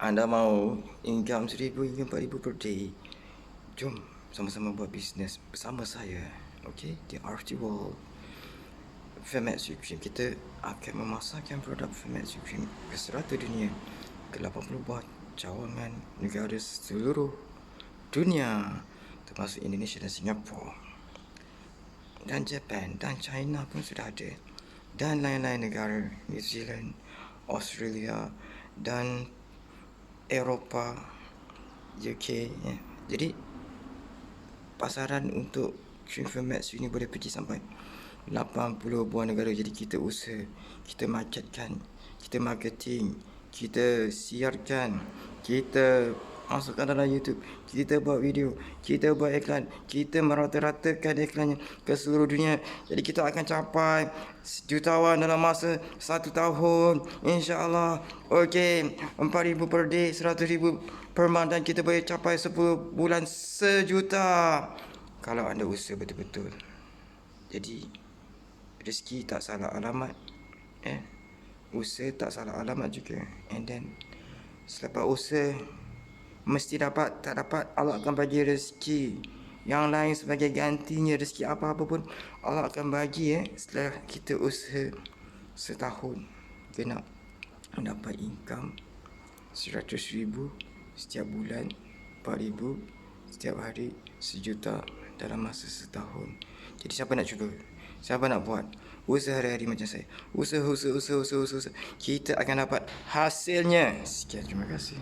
Anda mau income 1,000 hingga 4,000 per day? Jom sama-sama buat bisnes bersama saya. Okey, di RT World. Fairmax Cream, kita akan memasarkan produk Fairmax Cream ke serata dunia, ke 80 buah cawangan negara seluruh dunia, termasuk Indonesia dan Singapura, dan Japan dan China pun sudah ada, dan lain-lain negara, New Zealand, Australia dan Eropah, UK, ya. Jadi pasaran untuk Cream Fairmax ini boleh pergi sampai 80 buah negara. Jadi kita usaha, kita marketkan, kita marketing, kita siarkan, kita masukkan dalam YouTube, kita buat video, kita buat iklan, kita merata-ratakan iklannya ke seluruh dunia. Jadi kita akan capai jutawan dalam masa 1 tahun, insya-Allah. Okey, 4,000 per day, 100,000 per month, dan kita boleh capai 10 bulan 1 juta kalau anda usaha betul-betul. Jadi rezeki tak salah alamat, usaha tak salah alamat juga. And then selepas usaha mesti dapat, tak dapat Allah akan bagi rezeki yang lain sebagai gantinya. Rezeki apa-apa pun Allah akan bagi setelah kita usaha setahun genap mendapat income 100,000 setiap bulan, 4,000 setiap hari, 1 juta dalam masa setahun. Jadi siapa nak cuba? Siapa nak buat? Usaha hari-hari macam saya. Usaha. Kita akan dapat hasilnya. Sekian, terima kasih.